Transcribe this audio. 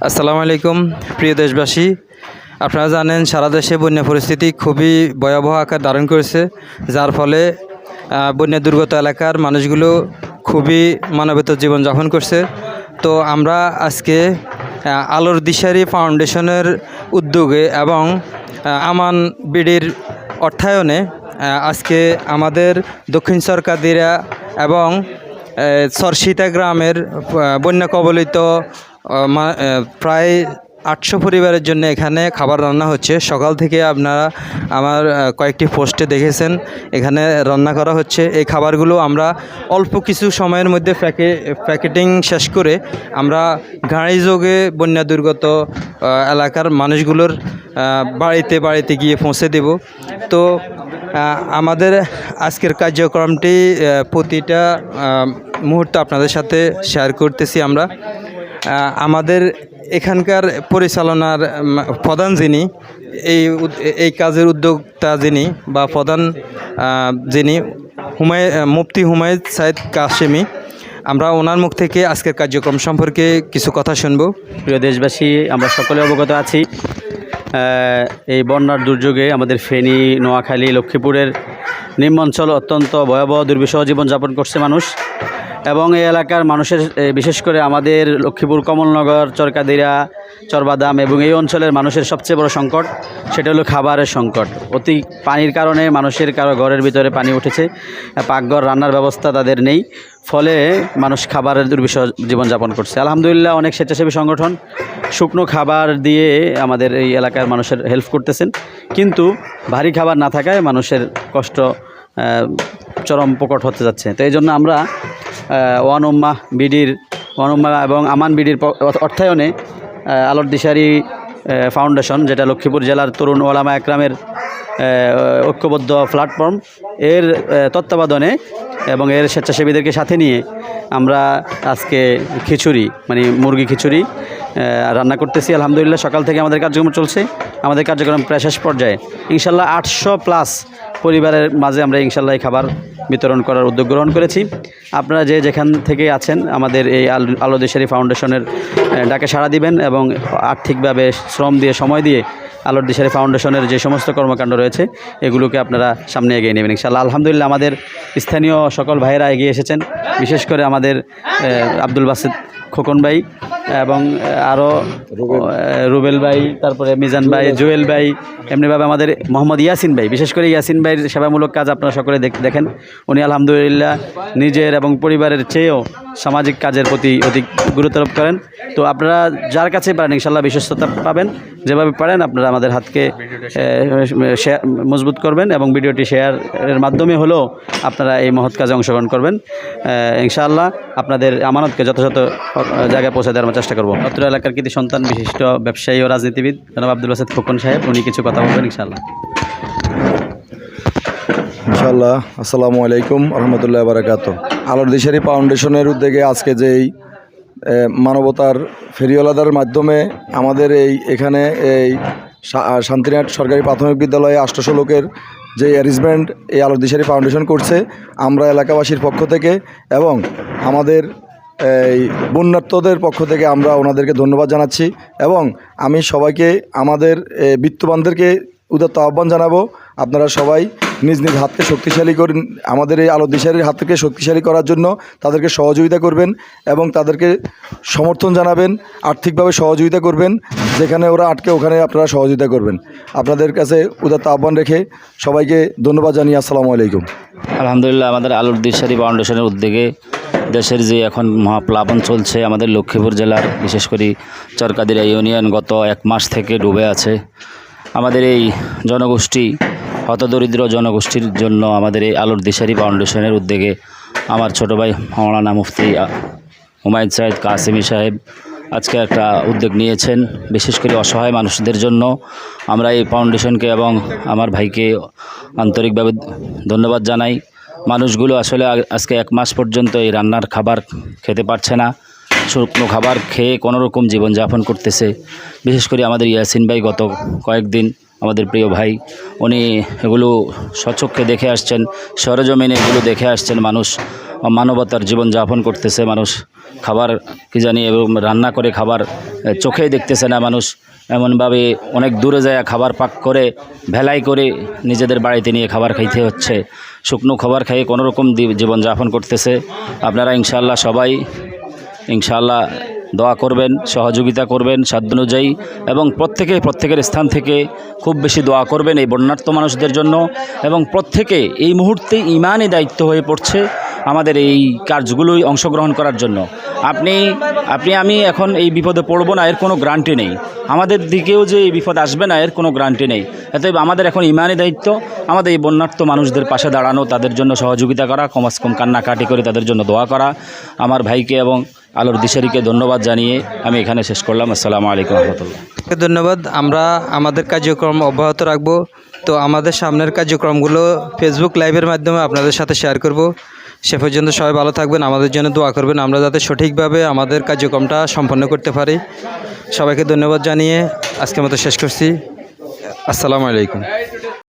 আসসালামু আলাইকুম প্রিয় দেশবাসী। আপনারা জানেন সারা দেশে বন্যা পরিস্থিতি খুবই ভয়াবহ আকার ধারণ করেছে, যার ফলে বন্যা দুর্গত এলাকার মানুষগুলো খুবই মানবেতর জীবনযাপন করছে। তো আমরা আজকে আলোর দিশারি ফাউন্ডেশনের উদ্যোগে এবং আমান বিডির অর্থায়নে আজকে আমাদের দক্ষিণ সরকারিরা এবং চরসিতা গ্রামের বন্যা কবলিত প্রায় 800 পরিবারের জন্য এখানে খাবার রান্না হচ্ছে। সকাল থেকে আপনারা আমার কয়েকটি পোস্টে দেখেছেন এখানে রান্না করা হচ্ছে। এই খাবারগুলো আমরা অল্প কিছু সময়ের মধ্যে প্যাকেটিং শেষ করে আমরা গাড়ি যোগে বন্যা দুর্গত এলাকার মানুষগুলোর বাড়িতে বাড়িতে গিয়ে পৌঁছে দেব। তো আমাদের আজকের কার্যক্রমটি প্রতিটা মুহূর্ত আপনাদের সাথে শেয়ার করতেছি আমরা। আমাদের এখানকার পরিচালনার প্রধান যিনি, এই কাজের উদ্যোক্তা যিনি বা প্রধান যিনি মুফতি হুমায়ুন সাইদ কাশেমি, আমরা ওনার মুখ থেকে আজকের কার্যক্রম সম্পর্কে কিছু কথা শুনব। প্রিয় দেশবাসী, আমরা সকলে অবগত আছি এই বন্যার দুর্যোগে আমাদের ফেনী, নোয়াখালী, লক্ষ্মীপুরের নিম্ন অঞ্চল অত্যন্ত ভয়াবহ দুর্বিষহ জীবনযাপন করছে মানুষ। এবং এই এলাকার মানুষের বিশেষ করে আমাদের লক্ষ্মীপুর, কমলনগর, চরকাদিরা, চরবাদাম এবং এই অঞ্চলের মানুষের সবচেয়ে বড় সংকট সেটা হলো খাবারের সংকট। অতি পানির কারণে মানুষের কারো ঘরের ভিতরে পানি উঠেছে, পাকঘর রান্নার ব্যবস্থা তাদের নেই, ফলে মানুষ খাবারের দুর্বিষহ জীবনযাপন করছে। আলহামদুলিল্লাহ অনেক স্বেচ্ছাসেবী সংগঠন শুকনো খাবার দিয়ে আমাদের এই এলাকার মানুষের হেল্প করতেছেন, কিন্তু ভারী খাবার না থাকায় মানুষের কষ্ট চরম প্রকট হতে যাচ্ছে। তো এই জন্য আমরা ওয়ান উম্মাহ এবং আমান বিডির অর্থায়নে আলোর দিশারি ফাউন্ডেশন, যেটা লক্ষ্মীপুর জেলার তরুণ ওলামা একরামের ঐক্যবদ্ধ প্ল্যাটফর্ম, এর তত্ত্বাবধানে এবং এর স্বেচ্ছাসেবীদেরকে সাথে নিয়ে আমরা আজকে খিচুড়ি মানে মুরগি খিচুড়ি রান্না করতেছি। আলহামদুলিল্লাহ সকাল থেকে আমাদের কার্যক্রম চলছে। আমাদের কার্যক্রম প্রায় শেষ পর্যায়ে। ইনশাল্লাহ 800+ পরিবারের মাঝে আমরা ইনশাল্লাহ এই খাবার বিতরণ করার উদ্যোগ গ্রহণ করেছি। আপনারা যে যেখান থেকে আছেন আমাদের এই আলো দিশারি ফাউন্ডেশনের ডাকে সাড়া দিবেন এবং আর্থিকভাবে শ্রম দিয়ে, সময় দিয়ে আলোর দিশারি ফাউন্ডেশনের যে সমস্ত কর্মকাণ্ড রয়েছে এগুলোকে আপনারা সামনে এগিয়ে নেবেন ইনশাআল্লাহ। আলহামদুলিল্লাহ আমাদের স্থানীয় সকল ভাইয়েরা এগিয়ে এসেছেন, বিশেষ করে আমাদের আব্দুল বাসিত খোকন ভাই এবং আরও রুবেল ভাই, তারপরে মিজান ভাই, জুয়েল ভাই, এমনিভাবে আমাদের মোহাম্মদ ইয়াসিন ভাই, বিশেষ করে ইয়াসিন ভাইয়ের সেবামূলক কাজ আপনারা সকলে দেখেন। উনি আলহামদুলিল্লাহ নিজের এবং পরিবারের চেয়েও সামাজিক কাজের প্রতি অধিক গুরুত্ব আরোপ করেন। তো আপনারা যার কাছে পারেন ইনশাল্লাহ বিশ্বস্ততা পাবেন, যেভাবে পারেন আপনারা আমাদের হাতকে মজবুত করবেন এবং ভিডিওটি শেয়ারের মাধ্যমে হলেও আপনারা এই মহৎ কাজে অংশগ্রহণ করবেন। ইনশাআল্লাহ আপনাদের আমানতকে যথাযথ জায়গায় পৌঁছে দেওয়ার চেষ্টা করব। অত্র এলাকার কৃতি সন্তান, বিশিষ্ট ব্যবসায়ী ও রাজনীতিবিদ জনাব আব্দুল বাসিত খোকন সাহেব, উনি কিছু কথা বলবেন ইনশাআল্লাহ। ইনশাআল্লাহ। আসসালামু আলাইকুম রহমতুল্লাহ বারাকাতুহু। আলোর দিশারি ফাউন্ডেশনের উদ্যোগে আজকে যেই মানবতার ফেরিওয়ালাদের মাধ্যমে আমাদের এখানে এই শান্তিনাথ সরকারি প্রাথমিক বিদ্যালয়ে 800 লোকের যে অ্যারেঞ্জমেন্ট এই আলোর দিশারি ফাউন্ডেশন করছে, আমরা এলাকাবাসীর পক্ষ থেকে এবং আমাদের এই বন্যার্তদের পক্ষ থেকে আমরা ওনাদেরকে ধন্যবাদ জানাচ্ছি। এবং আমি সবাইকে, আমাদের বিত্তবানদেরকে উদাত্ত আহ্বান জানাবো, আপনারা সবাই নিজ নিজ হাতকে শক্তিশালী করেন, আমাদের এই আলো দিশারির হাতকে শক্তিশালী করার জন্য তাদেরকে সহযোগিতা করবেন এবং তাদেরকে সমর্থন জানাবেন, আর্থিকভাবে সহযোগিতা করবেন, যেখানে ওরা আটকে ওখানে আপনারা সহযোগিতা করবেন। আপনাদের কাছে উদাত্ত আহ্বান রেখে সবাইকে ধন্যবাদ জানিয়ে আসসালামু আলাইকুম। আলহামদুলিল্লাহ আমাদের আলোর দিশারি ফাউন্ডেশনের উদ্যোগে দেশের যে এখন মহাপ্লাবন চলছে, আমাদের লক্ষ্মীপুর জেলার বিশেষ করে চরকাদিরা ইউনিয়ন গত 1 মাস থেকে ডুবে আছে। আমাদের এই জনগোষ্ঠী, হতদরিদ্র জনগোষ্ঠীর জন্য আমাদের এই আলোর দিশারি ফাউন্ডেশনের উদ্যোগে আমার ছোটো ভাই মাওলানা মুফতি হুমায়ুন সাইদ কাশেমি সাহেব আজকে একটা উদ্যোগ নিয়েছেন, বিশেষ করে অসহায় মানুষদের জন্য। আমরা এই ফাউন্ডেশনকে এবং আমার ভাইকে আন্তরিকভাবে ধন্যবাদ জানাই। মানুষগুলো আসলে আজকে 1 মাস পর্যন্ত এই রান্নার খাবার খেতে পারছে না, শুকনো খাবার খেয়ে কোনোরকম জীবনযাপন করতেছে। বিশেষ করে আমাদের ইয়াসিন ভাই গত কয়েকদিন, আমাদের প্রিয় ভাই, উনি এগুলো স্বচক্ষে দেখে আসছেন, সরজমিনে এগুলো দেখে আসছেন। মানুষ মানবতার জীবনযাপন করতেছে, মানুষ খাবার কি জানি এবং রান্না করে খাবার চোখেই দেখতেছে না মানুষ, এমনভাবে অনেক দূরে যায় খাবার পাক করে ভেলাই করে নিজেদের বাড়িতে নিয়ে খাবার খাইতে হচ্ছে। শুকনো খাবার খেয়ে কোনোরকম জীবনযাপন করতেছে। আপনারা ইনশাআল্লাহ সবাই ইনশাআল্লাহ দোয়া করবেন, সহযোগিতা করবেন সাধ্যানুযায়ী, এবং প্রত্যেকের স্থান থেকে খুব বেশি দোয়া করবেন এই বন্যার্ত মানুষদের জন্য। এবং প্রত্যেকে এই মুহূর্তে ইমানই দায়িত্ব হয়ে পড়ছে আমাদের এই কাজগুলোই অংশগ্রহণ করার জন্য। আমি এখন এই বিপদে পড়ব না এর কোনো গ্যারান্টি নেই, আমাদের দিকেও যে এই বিপদ আসবে না এর কোনো গ্যারান্টি নেই। অতএব আমাদের এখন ইমানই দায়িত্ব আমাদের এই বন্যার্ত মানুষদের পাশে দাঁড়ানো, তাদের জন্য সহযোগিতা করা, কমাস কম কান্নাকাটি করে তাদের জন্য দোয়া করা। আমার ভাইকে এবং আলোর দিশারিকে ধন্যবাদ জানিয়ে আমি এখানে শেষ করলাম। আসসালামু আলাইকুম রহমতুল্লাহ। ধন্যবাদ। আমরা আমাদের কার্যক্রম অব্যাহত রাখব। তো আমাদের সামনের কার্যক্রমগুলো ফেসবুক লাইভের মাধ্যমে আপনাদের সাথে শেয়ার করব। সে পর্যন্ত সবাই ভালো থাকবেন, আমাদের জন্য দোয়া করবেন, আমরা যাতে সঠিকভাবে আমাদের কার্যক্রমটা সম্পন্ন করতে পারি। সবাইকে ধন্যবাদ জানিয়ে আজকের মতো শেষ করছি। আসসালামু আলাইকুম।